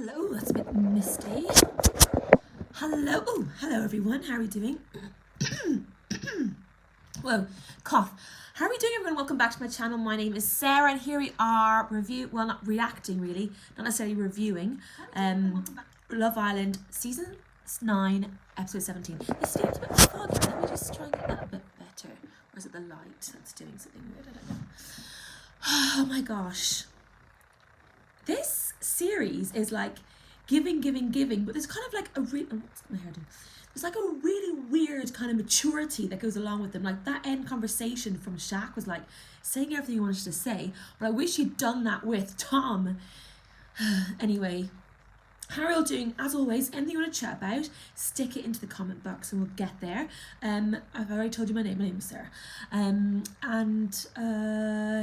Hello, that's a bit misty. Hello, hello everyone, how are we doing? Whoa, cough. How are we doing, everyone? Welcome back to my channel. My name is Sarah and here we are not reacting really, not necessarily reviewing, Love Island Season 9, Episode 17. This feels a bit foggy, let me just try and get that a bit better. Or is it the light that's doing something weird? I don't know. Oh my gosh. This series is like giving, but there's kind of like a what's my hair doing? There's like a really weird kind of maturity that goes along with them. Like that end conversation from Shaq was like saying everything he wanted to say, but I wish he'd done that with Tom. Anyway, how are you all doing? As always, anything you want to chat about, stick it into the comment box and we'll get there. I've already told you my name is Sarah.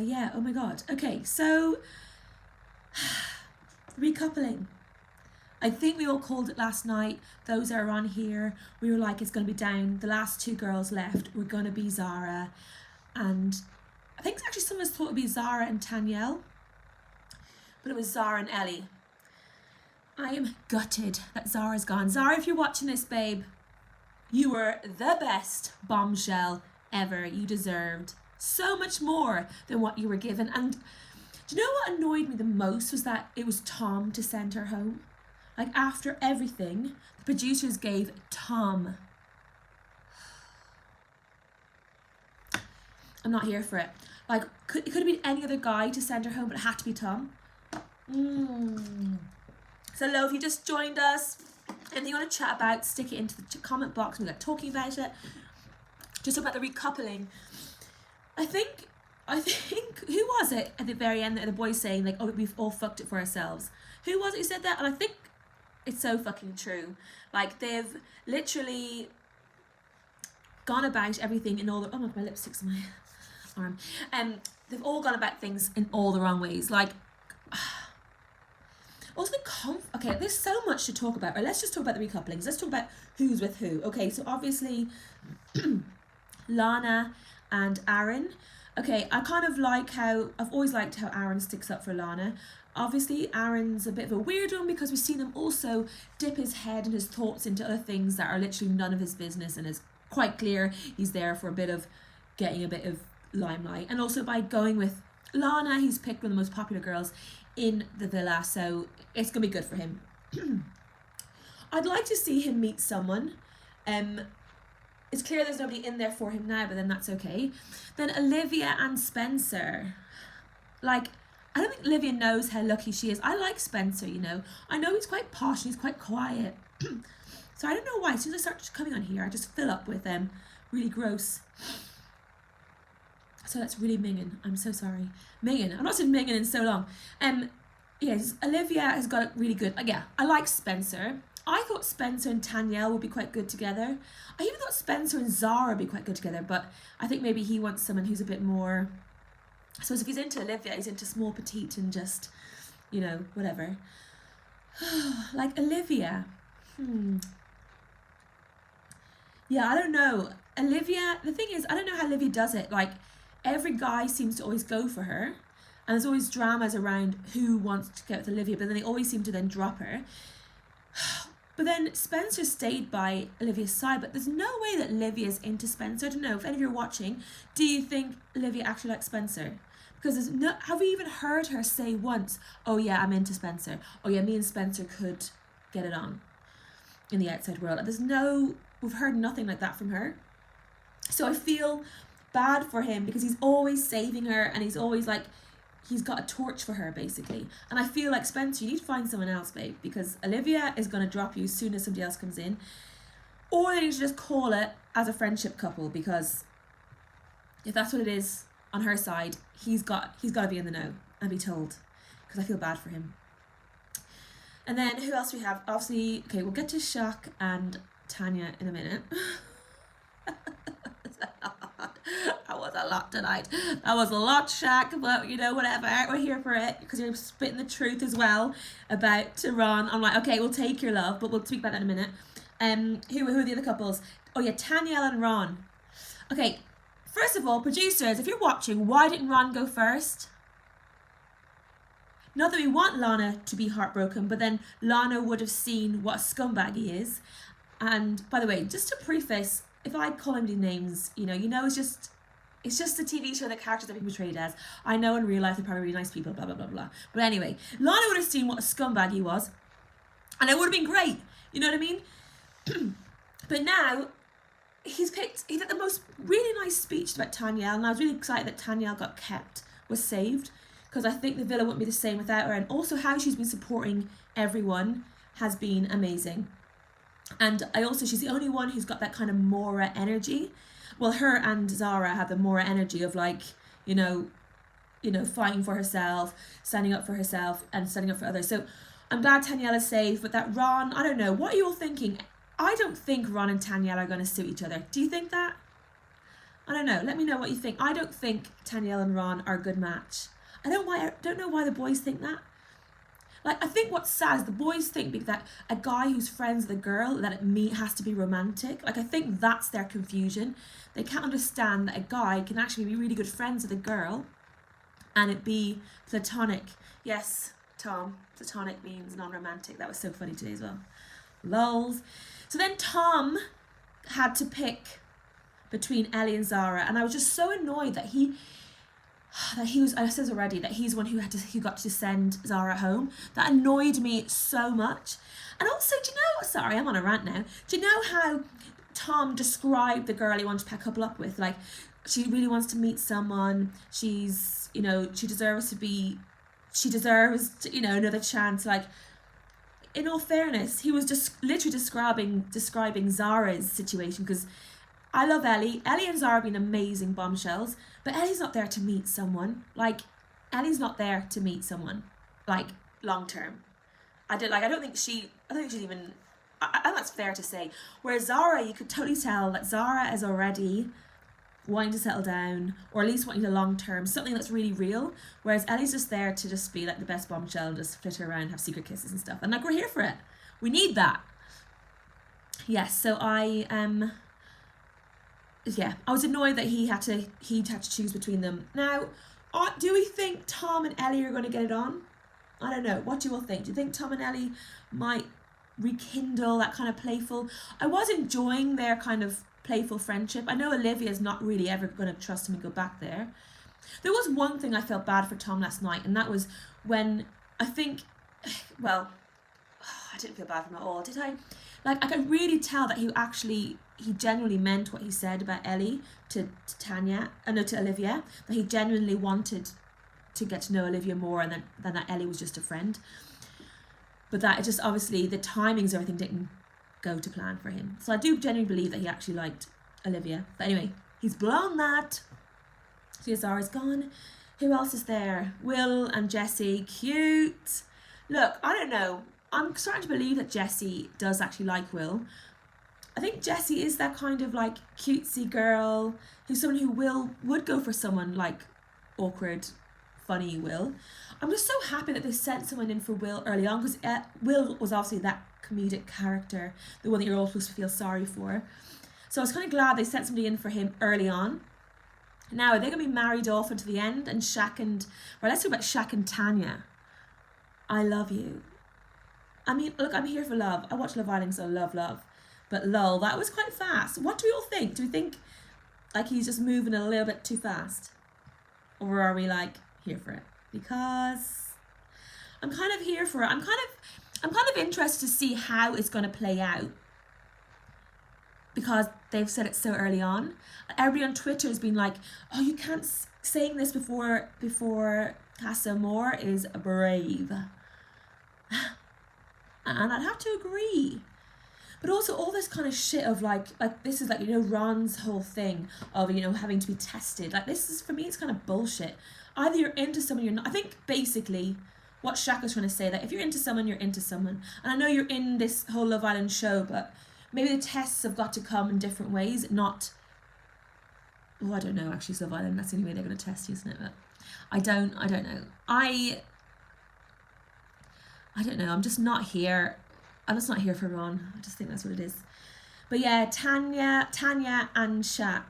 Yeah, oh my god. Okay, so recoupling. I think we all called it last night. Those that are on here, we were like, it's going to be down. The last two girls left were going to be Zara. And I think actually some of us thought it would be Zara and Tanyelle. But it was Zara and Ellie. I am gutted that Zara's gone. Zara, if you're watching this, babe, you were the best bombshell ever. You deserved so much more than what you were given. And do you know what annoyed me the most was that it was Tom to send her home? Like after everything, the producers gave Tom. I'm not here for it. Like it could have been any other guy to send her home, but it had to be Tom. So hello, if you just joined us, anything you want to chat about, stick it into the comment box. We like talking about it. Just about the recoupling. I think who was it at the very end that the boy saying like, oh, we've all fucked it for ourselves? Who was it who said that? And I think it's so fucking true. Like they've literally gone about everything in all the, oh my lipstick's on my arm. They've all gone about things in all the wrong ways. Like also okay, there's so much to talk about. Right, let's just talk about the recouplings. Let's talk about who's with who. Okay, so obviously Lana and Aaron. Okay, I kind of like how, I've always liked how Aaron sticks up for Lana. Obviously, Aaron's a bit of a weird one because we've seen him also dip his head and his thoughts into other things that are literally none of his business, and it's quite clear he's there for a bit of getting a bit of limelight. And also by going with Lana, he's picked one of the most popular girls in the villa, so it's going to be good for him. I'd like to see him meet someone. It's clear there's nobody in there for him now, but then that's okay. Then Olivia and Spencer. Like, I don't think Olivia knows how lucky she is. I like Spencer, you know. I know he's quite posh and he's quite quiet. So I don't know why. As soon as I start coming on here, I just fill up with really gross. So that's really minging. I'm so sorry. Minging. I've not said minging in so long. Yes, Olivia has got it really good. Yeah, I like Spencer. I thought Spencer and Tanyelle would be quite good together. I even thought Spencer and Zara would be quite good together, but I think maybe he wants someone who's a bit more, I suppose if he's into Olivia, he's into small petite and just, you know, whatever. Like Olivia. Yeah, I don't know. Olivia, the thing is, I don't know how Olivia does it. Like, every guy seems to always go for her. And there's always dramas around who wants to get with Olivia, but then they always seem to then drop her. But then Spencer stayed by Olivia's side, but there's no way that Olivia's into Spencer. I don't know, if any of you are watching, do you think Olivia actually likes Spencer? Because there's no, have we even heard her say once, oh yeah, I'm into Spencer. Oh yeah, me and Spencer could get it on in the outside world. And we've heard nothing like that from her. So I feel bad for him because he's always saving her and he's always like, he's got a torch for her basically. And I feel like, Spencer, you need to find someone else, babe, because Olivia is going to drop you as soon as somebody else comes in. Or they need to just call it as a friendship couple, because if that's what it is on her side, he's got to be in the know and be told, because I feel bad for him. And then who else we have? Obviously, okay, we'll get to Shaq and Tanya in a minute. That was a lot tonight. That was a lot, Shaq, but you know, whatever. We're here for it because you're spitting the truth as well about Ron. I'm like, okay, we'll take your love, but we'll speak about that in a minute. Who are the other couples? Oh yeah, Tanyelle and Ron. Okay, first of all, producers, if you're watching, why didn't Ron go first? not that we want Lana to be heartbroken, but then Lana would have seen what a scumbag he is. And by the way, just to preface, if I call him these names, it's just a TV show, the characters that being portrayed as. I know in real life they're probably really nice people, blah, blah, blah, blah. But anyway, Lana would have seen what a scumbag he was, and it would have been great. You know what I mean? But now, he did the most really nice speech about Tanyel, and I was really excited that Tanyel was saved, because I think the villa wouldn't be the same without her, and also how she's been supporting everyone has been amazing. And she's the only one who's got that kind of Mora energy. Well, her and Zara have the Mora energy of like, fighting for herself, standing up for herself and standing up for others. So I'm glad Tanyel is safe, but that Ron, I don't know, what are you all thinking? I don't think Ron and Tanyel are going to suit each other. Do you think that? I don't know. Let me know what you think. I don't think Tanyel and Ron are a good match. I don't know why the boys think that. Like, I think what's sad is the boys think that a guy who's friends with a girl, that it has to be romantic. Like, I think that's their confusion. They can't understand that a guy can actually be really good friends with a girl and it be platonic. Yes, Tom, platonic means non-romantic. That was so funny today as well. Lols. So then Tom had to pick between Ellie and Zara, and I was just so annoyed that I said already that he's the one who got to send Zara home. That annoyed me so much. And also, do you know, sorry, I'm on a rant now. Do you know how Tom described the girl he wanted to couple up with? Like, she really wants to meet someone. She deserves another chance. Like, in all fairness, he was just literally describing Zara's situation, because I love Ellie. Ellie and Zara have been amazing bombshells, but Ellie's not there to meet someone. Like, Ellie's not there to meet someone, like, long term. I don't think she's even, I think that's fair to say. Whereas Zara, you could totally tell that Zara is already wanting to settle down, or at least wanting a long term, something that's really real. Whereas Ellie's just there to just be like the best bombshell and just flitter around, have secret kisses and stuff. And like, we're here for it. We need that. Yes, so I was annoyed that he had to choose between them. Now, do we think Tom and Ellie are going to get it on? I don't know. What do you all think? Do you think Tom and Ellie might rekindle that kind of playful? I was enjoying their kind of playful friendship. I know Olivia's not really ever going to trust him and go back there. There was one thing I felt bad for Tom last night, and that was when I didn't feel bad for him at all, did I? Like, I could really tell that he genuinely meant what he said about Ellie to Olivia, that he genuinely wanted to get to know Olivia more, and than that Ellie was just a friend. But that it just, obviously, the timings of everything didn't go to plan for him. So I do genuinely believe that he actually liked Olivia. But anyway, he's blown that. So Zara's gone. Who else is there? Will and Jessie. Cute. Look, I don't know. I'm starting to believe that Jessie does actually like Will. I think Jessie is that kind of like cutesy girl who's someone who would go for someone like awkward, funny Will. I'm just so happy that they sent someone in for Will early on, because Will was obviously that comedic character, the one that you're all supposed to feel sorry for. So I was kind of glad they sent somebody in for him early on. Now, are they going to be married off until the end? And let's talk about Shaq and Tanya. I love you. I mean, look, I'm here for love. I watch Love Island, so I love. But lol, that was quite fast. What do we all think? Do we think like he's just moving a little bit too fast? Or are we like here for it? Because I'm kind of here for it. I'm kind of interested to see how it's going to play out, because they've said it so early on. Everybody on Twitter has been like, oh, you can't saying this before Casa Amor is brave. And I'd have to agree. But also all this kind of shit of like this is like, Ron's whole thing of, having to be tested. Like, this is, for me, it's kind of bullshit. Either you're into someone, you're not. I think basically what Shaq was trying to say, that if you're into someone, you're into someone. And I know you're in this whole Love Island show, but maybe the tests have got to come in different ways, not... Oh, I don't know, actually, it's Love Island. That's the only way they're going to test you, isn't it? But I don't know. I don't know. I'm just not here for Ron. I just think that's what it is. But yeah, Tanya and Shaq.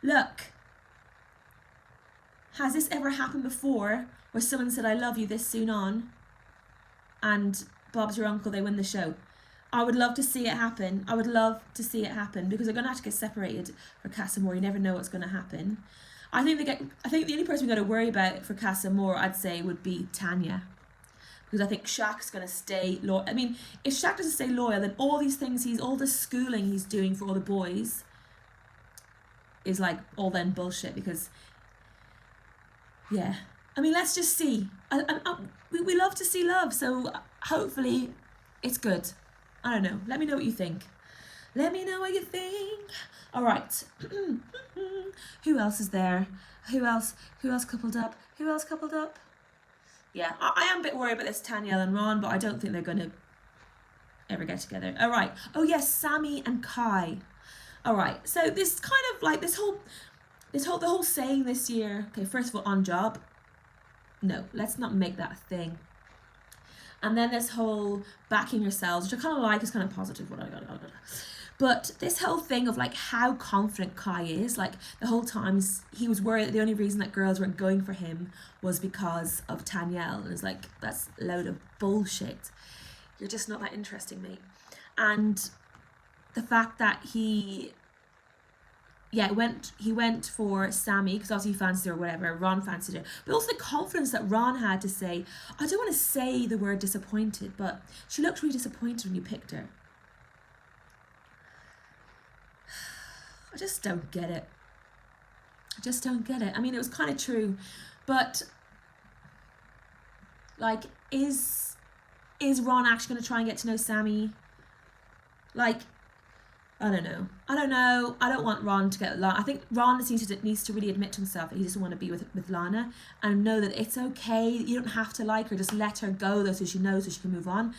Look, has this ever happened before where someone said I love you this soon on? and Bob's Your Uncle, they win the show. I would love to see it happen. I would love to see it happen because they're going to have to get separated for Casa Amor. You never know what's going to happen. I think the only person we got to worry about for Casa Amor, I'd say, would be Tanya. Because I think Shaq's going to stay loyal. I mean, if Shaq doesn't stay loyal, then all these things all the schooling he's doing for all the boys is like all then bullshit. Because, yeah. I mean, let's just see. We love to see love, so hopefully it's good. I don't know. Let me know what you think. Let me know what you think. All right. Who else is there? Who else coupled up? Who else coupled up? Yeah, I am a bit worried about this Tanyel and Ron, but I don't think they're going to ever get together. All right. Oh, yes, Sammy and Kai. All right. So this kind of like the whole saying this year. Okay, first of all, on job. No, let's not make that a thing. And then this whole backing yourselves, which I kind of like, is kind of positive. But this whole thing of like how confident Kai is, like the whole time he was worried that the only reason that girls weren't going for him was because of Tanyel. And it's like, that's a load of bullshit. You're just not that interesting, mate. And the fact that he went for Sammy because obviously he fancied her or whatever, Ron fancied her. But also the confidence that Ron had to say, I don't want to say the word disappointed, but she looked really disappointed when you picked her. I just don't get it. I mean, it was kind of true, but like, is Ron actually going to try and get to know Sammy? Like, I don't know. I don't want Ron to get Lana. I think Ron needs to really admit to himself that he doesn't want to be with Lana, and know that it's okay. You don't have to like her. Just let her go though, so she knows, so she can move on.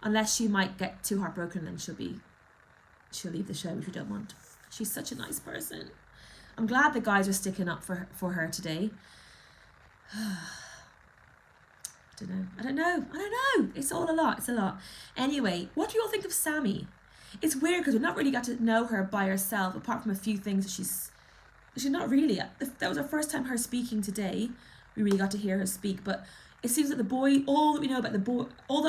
Unless she might get too heartbroken, then she'll leave the show, which we don't want. She's such a nice person. I'm glad the guys are sticking up for her today. I don't know. It's all a lot. It's a lot. Anyway, what do you all think of Sammy? It's weird because we've not really got to know her by herself, apart from a few things that she's not really. That was our first time her speaking today. We really got to hear her speak, but it seems that all that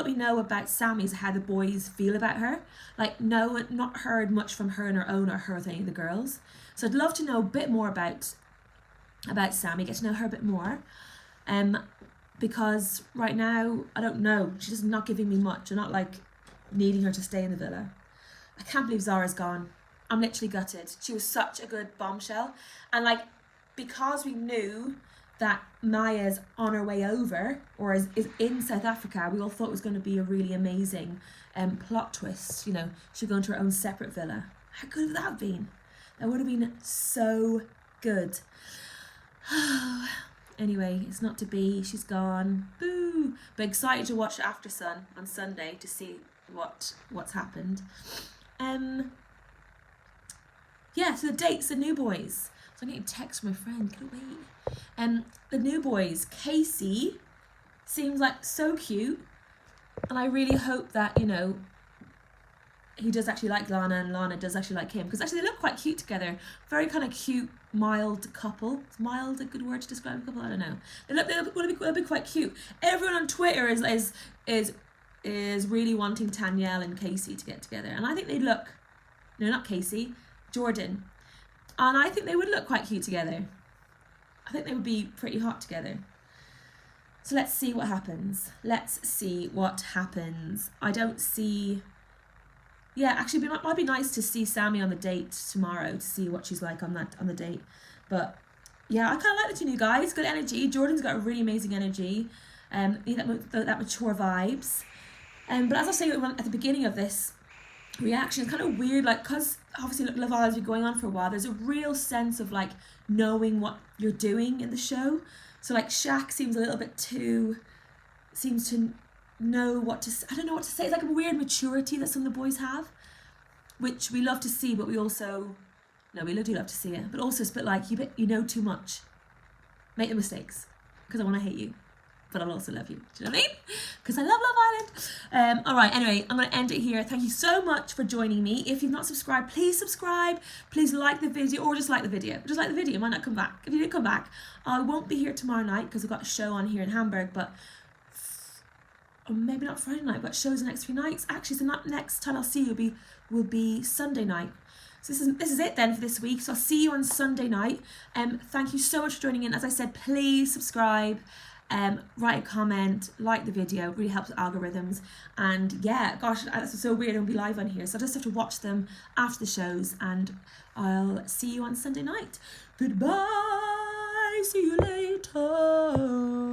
we know about Sammy is how the boys feel about her. Like, no, not heard much from her on her own or her with any of the girls. So I'd love to know a bit more about Sammy, get to know her a bit more. Because right now, I don't know. She's not giving me much. I'm not like needing her to stay in the villa. I can't believe Zara's gone. I'm literally gutted. She was such a good bombshell. And like, because we knew that Maya's on her way over, or is in South Africa, we all thought it was going to be a really amazing plot twist. You know, she'd go into her own separate villa. How good would that have been? That would have been so good. Anyway, it's not to be. She's gone. Boo! But excited to watch After Sun on Sunday to see what's happened. Yeah, so the dates, the new boys. So I'm getting a text from my friend. Can't wait. The new boys. Casey seems like so cute, and I really hope that, you know, he does actually like Lana and Lana does actually like him, because actually they look quite cute together. Very kind of cute, mild couple. Is mild a good word to describe a couple? I don't know. They'll be quite cute. Everyone on Twitter is really wanting Tanyel and Casey to get together, and I think they'd look, no, not Casey, Jordan, and I think they would look quite cute together. I think they would be pretty hot together. So let's see what happens. I don't see. Yeah, actually, it might be nice to see Sammy on the date tomorrow to see what she's like on the date. But yeah, I kind of like the two new guys. Good energy. Jordan's got a really amazing energy. That mature vibes. But as I was saying at the beginning of this reaction, it's kind of weird, like, because obviously Love Island's been going on for a while, there's a real sense of like knowing what you're doing in the show. So like Shaq seems to know what to say. I don't know what to say. It's like a weird maturity that some of the boys have, which we love to see, but we do love to see it. But also it's a bit like, you know too much. Make the mistakes, because I want to hate you, but I'll also love you. Do you know what I mean? Because I love Love Island. All right, anyway, I'm going to end it here. Thank you so much for joining me. If you've not subscribed, please subscribe. Please like the video, or just like the video. Just like the video, might not come back. If you didn't come back, I won't be here tomorrow night because I've got a show on here in Hamburg, but or maybe not Friday night, but shows the next 3 nights. Actually, so not next time I'll see you will be Sunday night. So this is it then for this week. So I'll see you on Sunday night. Thank you so much for joining in. As I said, please subscribe, write a comment, like the video. It really helps with algorithms. And yeah, gosh, that's so weird. I'll be live on here, so I just have to watch them after the shows. And I'll see you on Sunday night. Goodbye. See you later.